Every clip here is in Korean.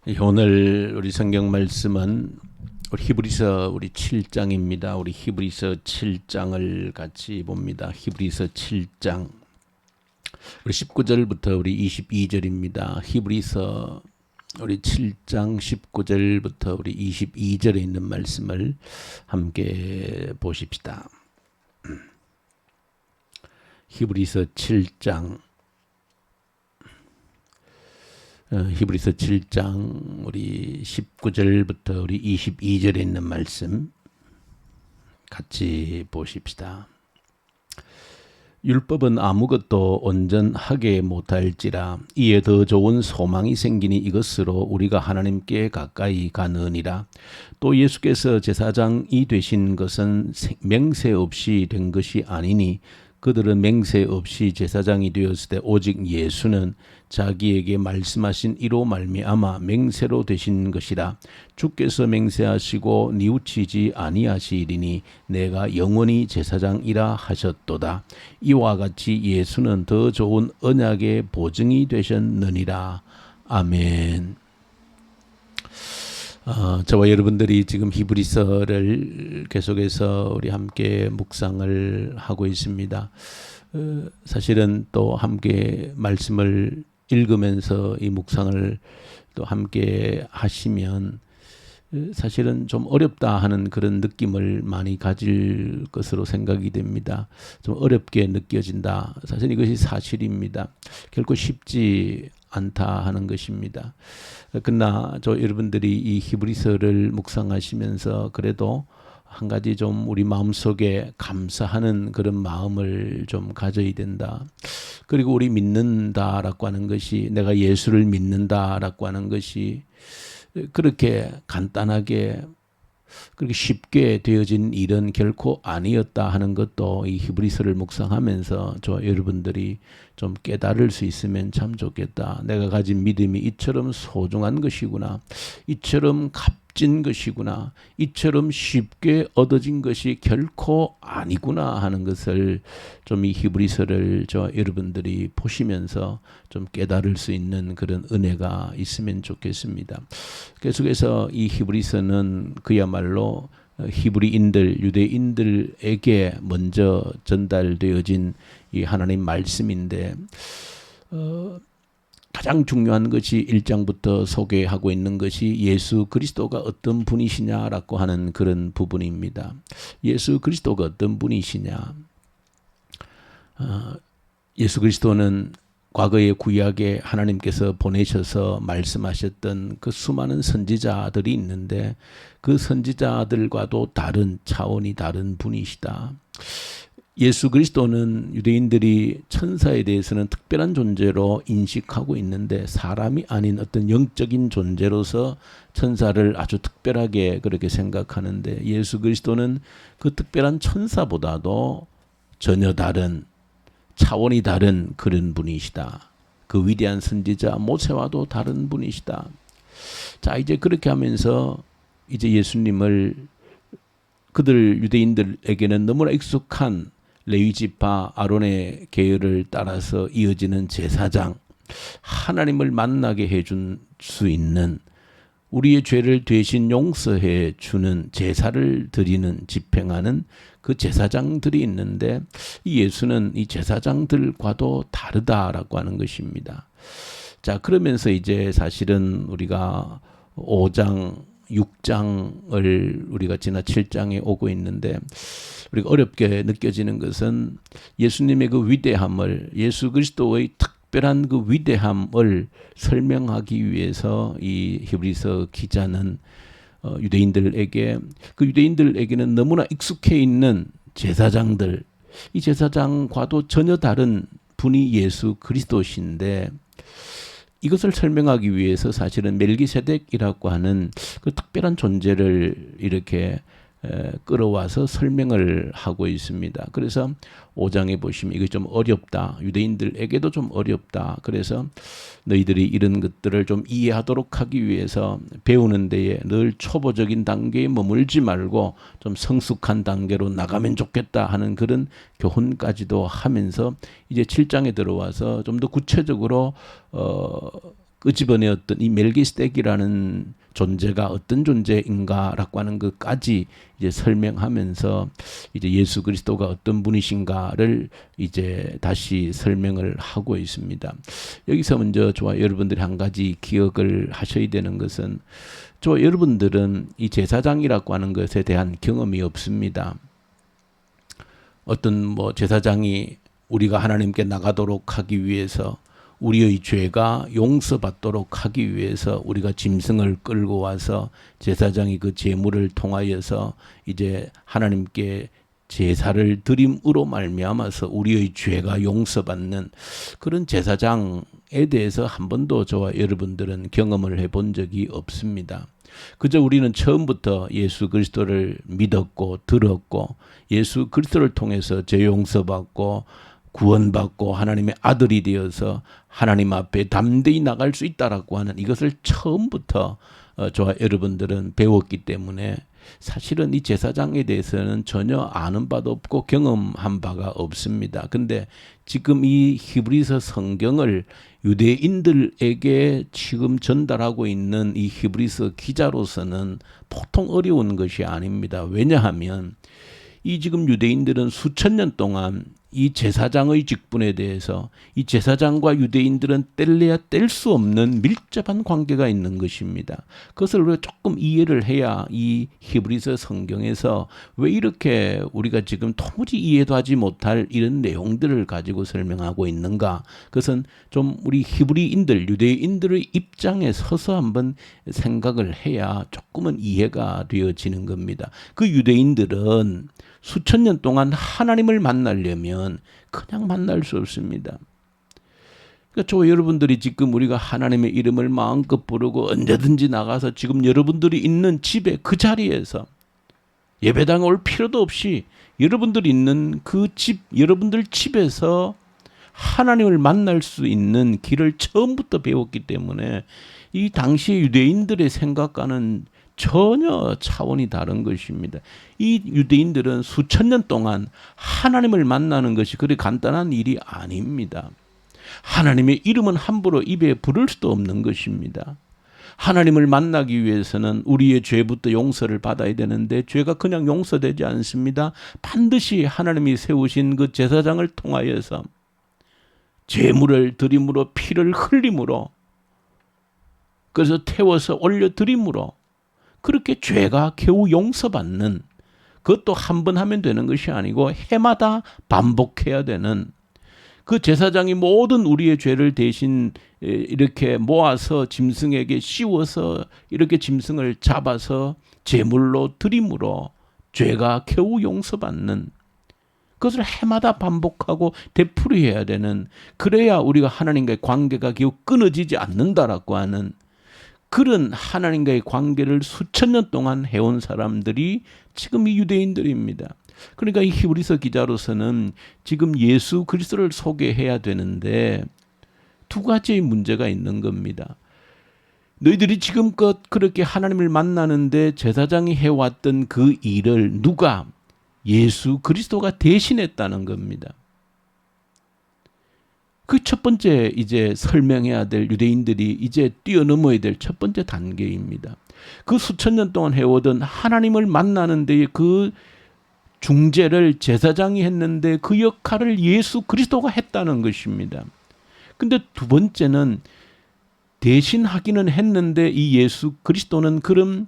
오늘 우리 성경 말씀은 우리 히브리서 7장입니다. 우리 히브리서 7장을 같이 봅니다. 히브리서 7장 우리 19절부터 우리 22절입니다. 히브리서 우리 7장 19절부터 우리 22절에 있는 말씀을 함께 보십시다. 히브리서 7장 히브리서 7장 우리 19절부터 우리 22절에 있는 말씀 같이 보십시다. 율법은 아무것도 온전하게 못할지라 이에 더 좋은 소망이 생기니 이것으로 우리가 하나님께 가까이 가느니라. 또 예수께서 제사장이 되신 것은 맹세 없이 된 것이 아니니 그들은 맹세 없이 제사장이 되었을 때 오직 예수는 자기에게 말씀하신 이로 말미암아 맹세로 되신 것이라. 주께서 맹세하시고 뉘우치지 아니하시리니 내가 영원히 제사장이라 하셨도다. 이와 같이 예수는 더 좋은 언약의 보증이 되셨느니라. 아멘. 저와 여러분들이 지금 히브리서를 계속해서 우리 함께 묵상을 하고 있습니다. 사실은 또 함께 말씀을 읽으면서 이 묵상을 또 함께 하시면 사실은 좀 어렵다 하는 그런 느낌을 많이 가질 것으로 생각이 됩니다. 좀 어렵게 느껴진다. 사실 이것이 사실입니다. 결코 쉽지 않다 하는 것입니다. 그러나 여러분들이 이 히브리서를 묵상하시면서 그래도 한 가지 좀 우리 마음속에 감사하는 그런 마음을 좀 가져야 된다. 그리고 우리 믿는다라고 하는 것이, 내가 예수를 믿는다라고 하는 것이 그렇게 간단하게 그렇게 쉽게 되어진 일은 결코 아니었다 하는 것도 이 히브리서를 묵상하면서 여러분들이 좀 깨달을 수 있으면 참 좋겠다. 내가 가진 믿음이 이처럼 소중한 것이구나. 이처럼 값진 것이구나. 이처럼 쉽게 얻어진 것이 결코 아니구나 하는 것을 좀 이 히브리서를 여러분들이 보시면서 좀 깨달을 수 있는 그런 은혜가 있으면 좋겠습니다. 계속해서 이 히브리서는 그야말로 히브리인들, 유대인들에게 먼저 전달되어진 이 하나님 말씀인데 가장 중요한 것이 1장부터 소개하고 있는 것이 예수 그리스도가 어떤 분이시냐라고 하는 그런 부분입니다. 예수 그리스도가 어떤 분이시냐. 예수 그리스도는 과거의 구약에 하나님께서 보내셔서 말씀하셨던 그 수많은 선지자들이 있는데 그 선지자들과도 다른 차원이 다른 분이시다. 예수 그리스도는 유대인들이 천사에 대해서는 특별한 존재로 인식하고 있는데 사람이 아닌 어떤 영적인 존재로서 천사를 아주 특별하게 그렇게 생각하는데 예수 그리스도는 그 특별한 천사보다도 전혀 다른 차원이 다른 그런 분이시다. 그 위대한 선지자 모세와도 다른 분이시다. 자, 이제 그렇게 하면서 이제 예수님을 그들 유대인들에게는 너무나 익숙한 레위지파 아론의 계율을 따라서 이어지는 제사장, 하나님을 만나게 해줄 수 있는, 우리의 죄를 대신 용서해 주는 제사를 드리는, 집행하는 그 제사장들이 있는데 이 예수는 이 제사장들과도 다르다라고 하는 것입니다. 자, 그러면서 이제 사실은 우리가 5장, 6장을 우리가 지난 7장에 오고 있는데 우리가 어렵게 느껴지는 것은 예수님의 그 위대함을, 예수 그리스도의 특별한 그 위대함을 설명하기 위해서 이 히브리서 기자는 유대인들에게, 그 유대인들에게는 너무나 익숙해 있는 제사장들, 이 제사장과도 전혀 다른 분이 예수 그리스도신데 이것을 설명하기 위해서 사실은 멜기세덱이라고 하는 그 특별한 존재를 이렇게 끌어와서 설명을 하고 있습니다. 그래서 5장에 보시면 이게 좀 어렵다. 유대인들에게도 좀 어렵다. 그래서 너희들이 이런 것들을 좀 이해하도록 하기 위해서 배우는 데에 늘 초보적인 단계에 머물지 말고 좀 성숙한 단계로 나가면 좋겠다 하는 그런 교훈까지도 하면서 이제 7장에 들어와서 좀 더 구체적으로 끄집어내었던 이 멜기스덱이라는 존재가 어떤 존재인가라고 하는 것까지 이제 설명하면서 이제 예수 그리스도가 어떤 분이신가를 이제 다시 설명을 하고 있습니다. 여기서 먼저 저와 여러분들이 한 가지 기억을 하셔야 되는 것은, 저와 여러분들은 이 제사장이라고 하는 것에 대한 경험이 없습니다. 어떤 제사장이 우리가 하나님께 나가도록 하기 위해서, 우리의 죄가 용서받도록 하기 위해서 우리가 짐승을 끌고 와서 제사장이 그 제물을 통하여서 이제 하나님께 제사를 드림으로 말미암아서 우리의 죄가 용서받는 그런 제사장에 대해서 한 번도 저와 여러분들은 경험을 해본 적이 없습니다. 그저 우리는 처음부터 예수 그리스도를 믿었고 들었고, 예수 그리스도를 통해서 죄 용서받고 구원받고 하나님의 아들이 되어서 하나님 앞에 담대히 나갈 수 있다라고 하는 이것을 처음부터 저와 여러분들은 배웠기 때문에 사실은 이 제사장에 대해서는 전혀 아는 바도 없고 경험한 바가 없습니다. 근데 지금 이 히브리서 성경을 유대인들에게 지금 전달하고 있는 이 히브리서 기자로서는 보통 어려운 것이 아닙니다. 왜냐하면 이 지금 유대인들은 수천 년 동안 이 제사장의 직분에 대해서, 이 제사장과 유대인들은 뗄래야 뗄 수 없는 밀접한 관계가 있는 것입니다. 그것을 우리가 조금 이해를 해야 이 히브리서 성경에서 왜 이렇게 우리가 지금 도무지 이해도 하지 못할 이런 내용들을 가지고 설명하고 있는가, 그것은 좀 우리 히브리인들, 유대인들의 입장에 서서 한번 생각을 해야 조금은 이해가 되어지는 겁니다. 그 유대인들은 수천 년 동안 하나님을 만나려면 그냥 만날 수 없습니다. 그러니까 저 여러분들이 지금 우리가 하나님의 이름을 마음껏 부르고 언제든지 나가서 지금 여러분들이 있는 집에 그 자리에서 예배당에 올 필요도 없이 여러분들이 있는 그 집, 여러분들 집에서 하나님을 만날 수 있는 길을 처음부터 배웠기 때문에 이 당시 유대인들의 생각과는 전혀 차원이 다른 것입니다. 이 유대인들은 수천 년 동안 하나님을 만나는 것이 그리 간단한 일이 아닙니다. 하나님의 이름은 함부로 입에 부를 수도 없는 것입니다. 하나님을 만나기 위해서는 우리의 죄부터 용서를 받아야 되는데 죄가 그냥 용서되지 않습니다. 반드시 하나님이 세우신 그 제사장을 통하여서 제물을 드림으로 피를 흘림으로, 그래서 태워서 올려드림으로 그렇게 죄가 겨우 용서받는, 그것도 한 번 하면 되는 것이 아니고 해마다 반복해야 되는, 그 제사장이 모든 우리의 죄를 대신 이렇게 모아서 짐승에게 씌워서 이렇게 짐승을 잡아서 제물로 드림으로 죄가 겨우 용서받는, 그것을 해마다 반복하고 되풀이해야 되는, 그래야 우리가 하나님과의 관계가 겨우 끊어지지 않는다라고 하는 그런 하나님과의 관계를 수천 년 동안 해온 사람들이 지금 이 유대인들입니다. 그러니까 이 히브리서 기자로서는 지금 예수 그리스도를 소개해야 되는데 두 가지의 문제가 있는 겁니다. 너희들이 지금껏 그렇게 하나님을 만나는데 제사장이 해왔던 그 일을 누가, 예수 그리스도가 대신했다는 겁니다. 그 첫 번째 이제 설명해야 될, 유대인들이 이제 뛰어넘어야 될 첫 번째 단계입니다. 그 수천 년 동안 해오던 하나님을 만나는 데에 그 중재를 제사장이 했는데 그 역할을 예수 그리스도가 했다는 것입니다. 근데 두 번째는 대신 하기는 했는데 이 예수 그리스도는 그런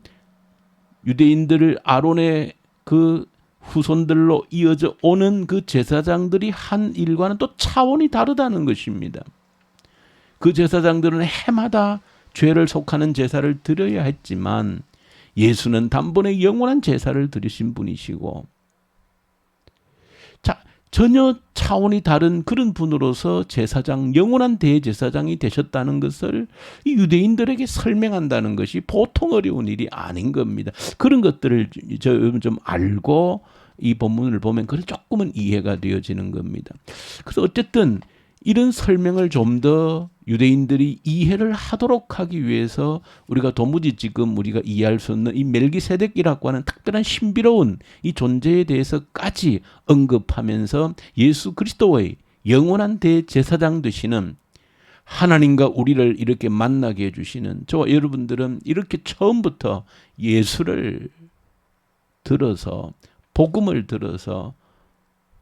유대인들을 아론의 그 후손들로 이어져 오는 그 제사장들이 한 일과는 또 차원이 다르다는 것입니다. 그 제사장들은 해마다 죄를 속하는 제사를 드려야 했지만 예수는 단번에 영원한 제사를 드리신 분이시고, 자, 전혀 차원이 다른 그런 분으로서 제사장, 영원한 대제사장이 되셨다는 것을 이 유대인들에게 설명한다는 것이 보통 어려운 일이 아닌 겁니다. 그런 것들을 좀 알고 이 본문을 보면 그래 조금은 이해가 되어지는 겁니다. 그래서 어쨌든 이런 설명을 좀 더 유대인들이 이해를 하도록 하기 위해서 우리가 도무지 지금 우리가 이해할 수 없는 이 멜기세덱이라고 하는 특별한 신비로운 이 존재에 대해서까지 언급하면서 예수 그리스도의 영원한 대제사장 되시는 하나님과 우리를 이렇게 만나게 해주시는 저와 여러분들은 이렇게 처음부터 예수를 들어서 복음을 들어서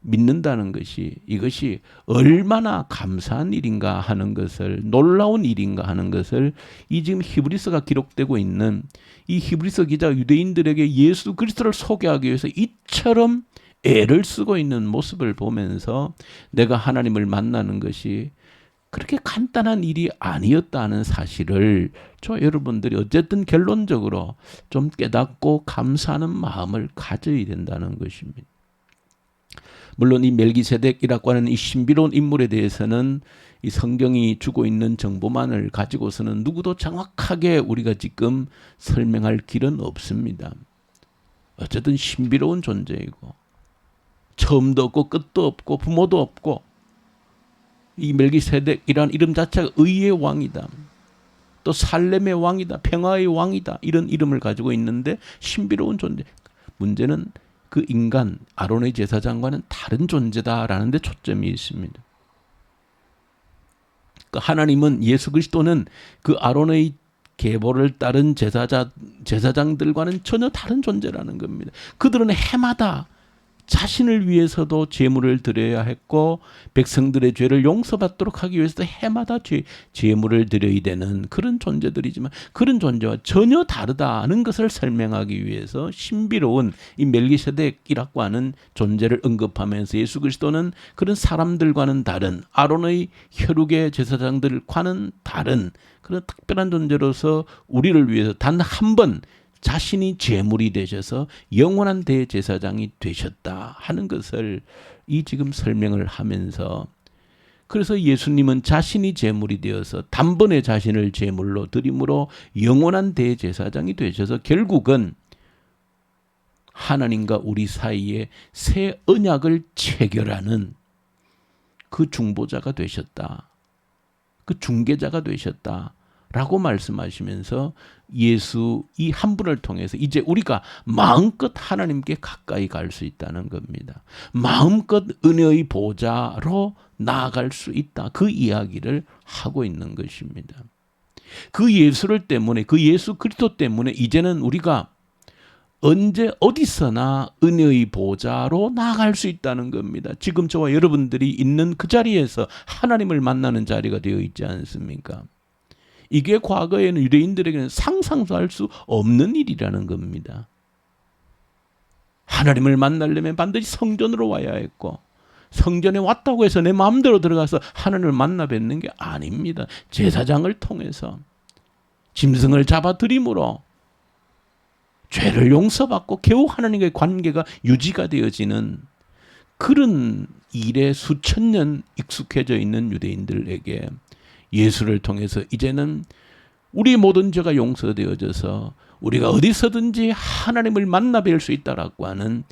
믿는다는 것이 이것이 얼마나 감사한 일인가 하는 것을 놀라운 일인가 하는 것을 이 지금 히브리서가 기록되고 있는 이 히브리서 기자가 유대인들에게 예수 그리스도를 소개하기 위해서 이처럼 애를 쓰고 있는 모습을 보면서 내가 하나님을 만나는 것이 그렇게 간단한 일이 아니었다는 사실을 저 여러분들이 어쨌든 결론적으로 좀 깨닫고 감사하는 마음을 가져야 된다는 것입니다. 물론 이 멜기세덱이라고 하는 이 신비로운 인물에 대해서는 이 성경이 주고 있는 정보만을 가지고서는 누구도 정확하게 우리가 지금 설명할 길은 없습니다. 어쨌든 신비로운 존재이고 처음도 없고 끝도 없고 부모도 없고 이 멜기세덱이란 이름 자체가 의의 왕이다. 또 살렘의 왕이다. 평화의 왕이다. 이런 이름을 가지고 있는데 신비로운 존재. 문제는 그 인간 아론의 제사장과는 다른 존재다라는 데 초점이 있습니다. 그러니까 하나님은 예수 그리스도는 그 아론의 계보를 따른 제사장들과는 전혀 다른 존재라는 겁니다. 그들은 해마다 자신을 위해서도 제물을 드려야 했고 백성들의 죄를 용서받도록 하기 위해서도 해마다 제물을 드려야 되는 그런 존재들이지만 그런 존재와 전혀 다르다는 것을 설명하기 위해서 신비로운 이 멜기세덱이라고 하는 존재를 언급하면서 예수 그리스도는 그런 사람들과는 다른 아론의 혈육의 제사장들과는 다른 그런 특별한 존재로서 우리를 위해서 단 한 번 자신이 제물이 되셔서 영원한 대제사장이 되셨다 하는 것을 이 지금 설명을 하면서 그래서 예수님은 자신이 제물이 되어서 단번에 자신을 제물로 드림으로 영원한 대제사장이 되셔서 결국은 하나님과 우리 사이에 새 언약을 체결하는 그 중보자가 되셨다. 그 중개자가 되셨다. 라고 말씀하시면서 예수 이 한 분을 통해서 이제 우리가 마음껏 하나님께 가까이 갈 수 있다는 겁니다. 마음껏 은혜의 보좌로 나아갈 수 있다. 그 이야기를 하고 있는 것입니다. 그 예수를 때문에 그 예수 그리스도 때문에 이제는 우리가 언제 어디서나 은혜의 보좌로 나아갈 수 있다는 겁니다. 지금 저와 여러분들이 있는 그 자리에서 하나님을 만나는 자리가 되어 있지 않습니까? 이게 과거에는 유대인들에게는 상상도 할 수 없는 일이라는 겁니다. 하나님을 만나려면 반드시 성전으로 와야 했고 성전에 왔다고 해서 내 마음대로 들어가서 하나님을 만나 뵙는 게 아닙니다. 제사장을 통해서 짐승을 잡아들임으로 죄를 용서받고 겨우 하나님과의 관계가 유지가 되어지는 그런 일에 수천 년 익숙해져 있는 유대인들에게 예수를 통해서 이제는 우리 모든 죄가 용서되어져서 우리가 어디서든지 하나님을 만나 뵐 수 있다라고 하는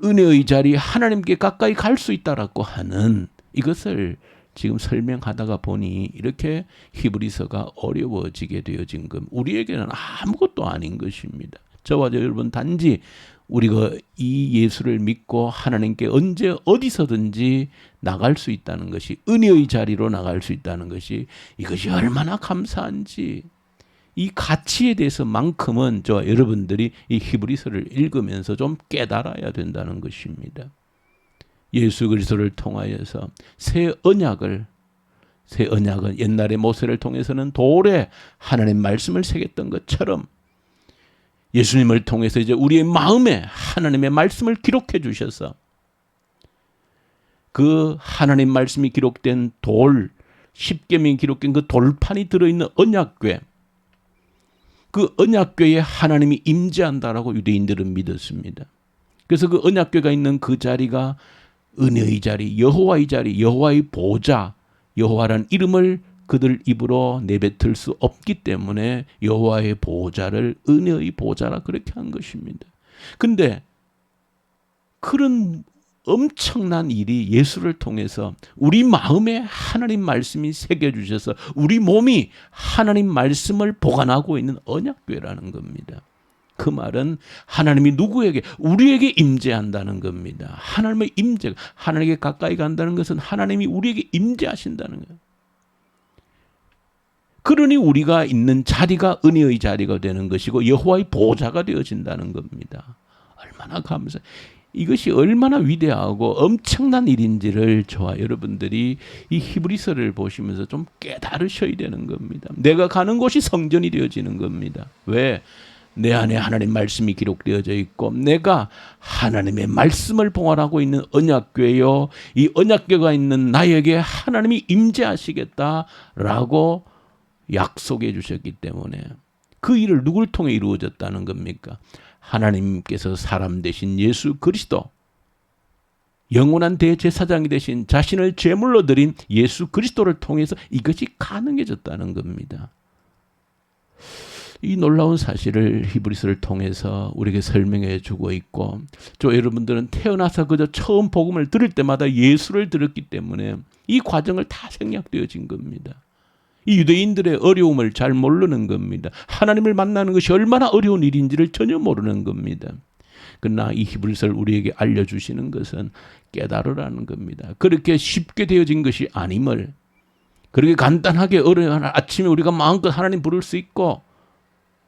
은혜의 자리 하나님께 가까이 갈 수 있다라고 하는 이것을 지금 설명하다가 보니 이렇게 히브리서가 어려워지게 되어진 것 우리에게는 아무것도 아닌 것입니다. 저와 여러분 단지 우리가 이 예수를 믿고 하나님께 언제 어디서든지 나갈 수 있다는 것이 은혜의 자리로 나갈 수 있다는 것이 이것이 얼마나 감사한지 이 가치에 대해서만큼은 저와 여러분들이 이 히브리서를 읽으면서 좀 깨달아야 된다는 것입니다. 예수 그리스도를 통하여서 새 언약은 옛날에 모세를 통해서는 돌에 하나님의 말씀을 새겼던 것처럼 예수님을 통해서 이제 우리의 마음에 하나님의 말씀을 기록해 주셔서 그 하나님 말씀이 기록된 십계명이 기록된 그 돌판이 들어있는 언약궤, 그 언약궤에 하나님이 임재한다라고 유대인들은 믿었습니다. 그래서 그 언약궤가 있는 그 자리가 은혜의 자리, 여호와의 자리, 여호와의 보좌, 여호와라는 이름을 그들 입으로 내뱉을 수 없기 때문에 여호와의 보좌를 은혜의 보좌라 그렇게 한 것입니다. 근데 그런 엄청난 일이 예수를 통해서 우리 마음에 하나님 말씀이 새겨주셔서 우리 몸이 하나님 말씀을 보관하고 있는 언약궤라는 겁니다. 그 말은 하나님이 누구에게 우리에게 임재한다는 겁니다. 하나님의 임재, 하나님께 가까이 간다는 것은 하나님이 우리에게 임재하신다는 거예요. 그러니 우리가 있는 자리가 은혜의 자리가 되는 것이고 여호와의 보좌가 되어진다는 겁니다. 얼마나 감사. 이것이 얼마나 위대하고 엄청난 일인지를 저와 여러분들이 이 히브리서를 보시면서 좀 깨달으셔야 되는 겁니다. 내가 가는 곳이 성전이 되어지는 겁니다. 왜? 내 안에 하나님 말씀이 기록되어져 있고 내가 하나님의 말씀을 봉헌하고 있는 언약궤요, 이 언약궤가 있는 나에게 하나님이 임재하시겠다라고 약속해 주셨기 때문에 그 일을 누굴 통해 이루어졌다는 겁니까? 하나님께서 사람 되신 예수 그리스도, 영원한 대제사장이 되신 자신을 제물로 드린 예수 그리스도를 통해서 이것이 가능해졌다는 겁니다. 이 놀라운 사실을 히브리서를 통해서 우리에게 설명해 주고 있고, 저 여러분들은 태어나서 그저 처음 복음을 들을 때마다 예수를 들었기 때문에 이 과정을 다 생략되어진 겁니다. 이 유대인들의 어려움을 잘 모르는 겁니다. 하나님을 만나는 것이 얼마나 어려운 일인지를 전혀 모르는 겁니다. 그러나 이 히브리서를 우리에게 알려주시는 것은 깨달으라는 겁니다. 그렇게 쉽게 되어진 것이 아님을, 그렇게 간단하게 어려운 아침에 우리가 마음껏 하나님 부를 수 있고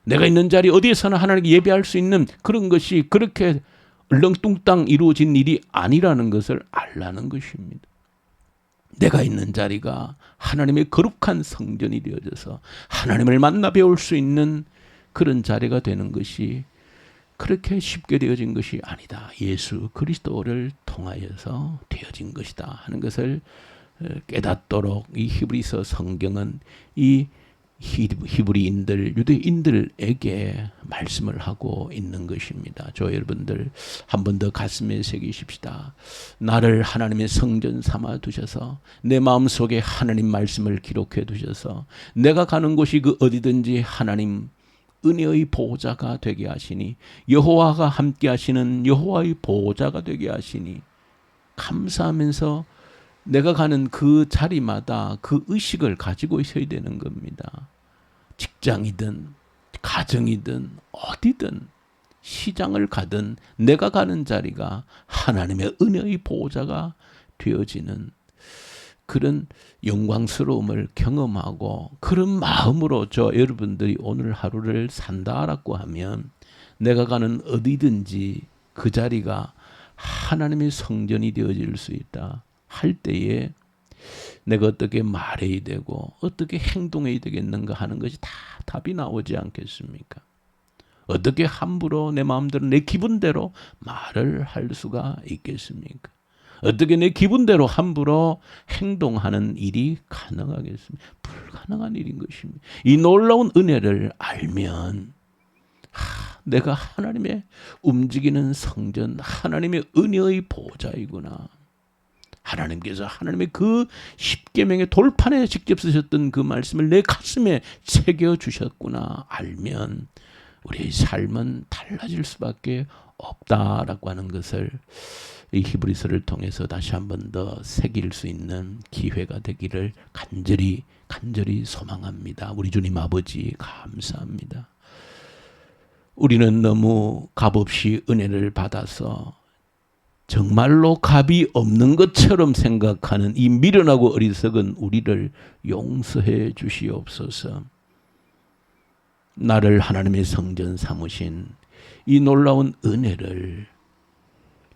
내가 있는 자리 어디에서나 하나님께 예배할 수 있는 그런 것이 그렇게 얼렁뚱땅 이루어진 일이 아니라는 것을 알라는 것입니다. 내가 있는 자리가 하나님의 거룩한 성전이 되어져서 하나님을 만나 배울 수 있는 그런 자리가 되는 것이 그렇게 쉽게 되어진 것이 아니다. 예수 그리스도를 통하여서 되어진 것이다 하는 것을 깨닫도록 이 히브리서 성경은 이 히브리인들, 유대인들에게 말씀을 하고 있는 것입니다. 저 여러분들 한 번 더 가슴에 새기십시다. 나를 하나님의 성전 삼아 두셔서 내 마음속에 하나님 말씀을 기록해 두셔서 내가 가는 곳이 그 어디든지 하나님 은혜의 보호자가 되게 하시니, 여호와가 함께 하시는 여호와의 보호자가 되게 하시니 감사하면서 내가 가는 그 자리마다 그 의식을 가지고 있어야 되는 겁니다. 직장이든 가정이든 어디든 시장을 가든 내가 가는 자리가 하나님의 은혜의 보호자가 되어지는 그런 영광스러움을 경험하고 그런 마음으로 저 여러분들이 오늘 하루를 산다라고 하면 내가 가는 어디든지 그 자리가 하나님의 성전이 되어질 수 있다 할 때에 내가 어떻게 말해야 되고 어떻게 행동해야 되겠는가 하는 것이 다 답이 나오지 않겠습니까? 어떻게 함부로 내 마음대로 내 기분대로 말을 할 수가 있겠습니까? 어떻게 내 기분대로 함부로 행동하는 일이 가능하겠습니까? 불가능한 일인 것입니다. 이 놀라운 은혜를 알면 내가 하나님의 움직이는 성전, 하나님의 은혜의 보호자이구나. 하나님께서 하나님의 그 십계명의 돌판에 직접 쓰셨던 그 말씀을 내 가슴에 새겨주셨구나 알면 우리의 삶은 달라질 수밖에 없다라고 하는 것을 이 히브리서를 통해서 다시 한 번 더 새길 수 있는 기회가 되기를 간절히 소망합니다. 우리 주님 아버지 감사합니다. 우리는 너무 값없이 은혜를 받아서 정말로 값이 없는 것처럼 생각하는 이 미련하고 어리석은 우리를 용서해 주시옵소서. 나를 하나님의 성전 삼으신 이 놀라운 은혜를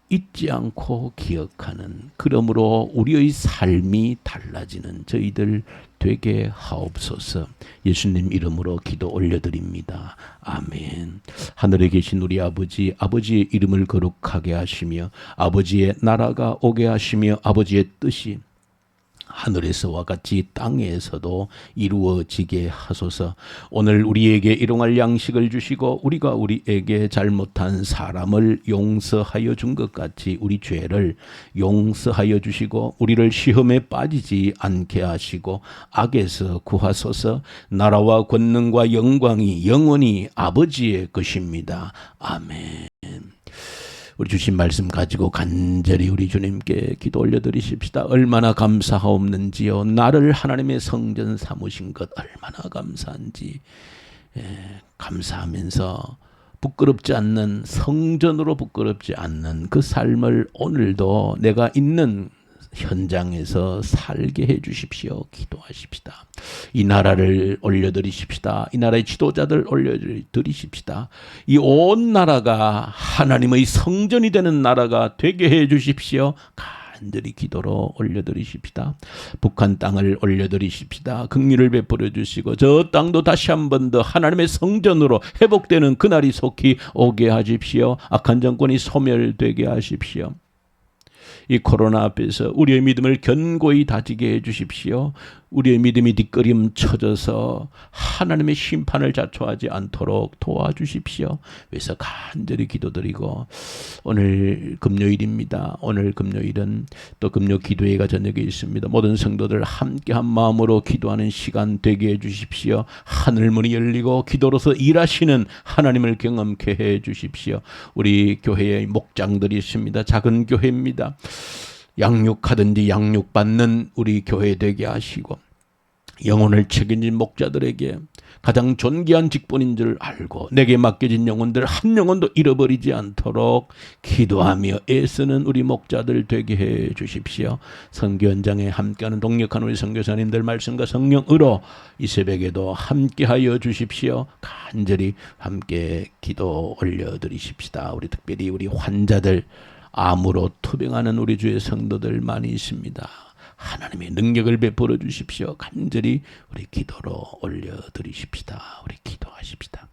잊지 않고 기억하는, 그러므로 우리의 삶이 달라지는 저희들 되게 하옵소서. 예수님 이름으로 기도 올려드립니다. 아멘. 하늘에 계신 우리 아버지, 아버지의 이름을 거룩하게 하시며 아버지의 나라가 오게 하시며 아버지의 뜻이 하늘에서와 같이 땅에서도 이루어지게 하소서. 오늘 우리에게 일용할 양식을 주시고 우리가 우리에게 잘못한 사람을 용서하여 준 것 같이 우리 죄를 용서하여 주시고 우리를 시험에 빠지지 않게 하시고 악에서 구하소서. 나라와 권능과 영광이 영원히 아버지의 것입니다. 아멘. 우리 주신 말씀 가지고 간절히 우리 주님께 기도 올려드리십시다. 얼마나 감사하옵는지요. 나를 하나님의 성전 삼으신 것 얼마나 감사한지 감사하면서 부끄럽지 않는, 성전으로 부끄럽지 않는 그 삶을 오늘도 내가 있는 현장에서 살게 해 주십시오. 기도하십시다. 이 나라를 올려드리십시다. 이 나라의 지도자들 올려드리십시다. 이 온 나라가 하나님의 성전이 되는 나라가 되게 해 주십시오. 간절히 기도로 올려드리십시다. 북한 땅을 올려드리십시다. 긍휼을 베풀어 주시고 저 땅도 다시 한 번 더 하나님의 성전으로 회복되는 그날이 속히 오게 하십시오. 악한 정권이 소멸되게 하십시오. 이 코로나 앞에서 우리의 믿음을 견고히 다지게 해주십시오. 우리의 믿음이 뒷걸음 쳐져서 하나님의 심판을 자초하지 않도록 도와주십시오. 그래서 간절히 기도드리고 오늘 금요일입니다. 오늘 금요일은 또 금요 기도회가 저녁에 있습니다. 모든 성도들 함께한 마음으로 기도하는 시간 되게 해주십시오. 하늘문이 열리고 기도로서 일하시는 하나님을 경험케 해주십시오. 우리 교회의 목장들이 있습니다. 작은 교회입니다. 양육하든지 양육받는 우리 교회 되게 하시고 영혼을 책임진 목자들에게 가장 존귀한 직분인 줄 알고 내게 맡겨진 영혼들 한 영혼도 잃어버리지 않도록 기도하며 애쓰는 우리 목자들 되게 해 주십시오. 선교 현장에 함께하는 동력한 우리 선교사님들 말씀과 성령으로 이 새벽에도 함께하여 주십시오. 간절히 함께 기도 올려드리십시다. 우리 특별히 우리 환자들 암으로 투병하는 우리 주의 성도들 많이 있습니다. 하나님의 능력을 베풀어 주십시오. 간절히 우리 기도로 올려드리십시다. 우리 기도하십시다.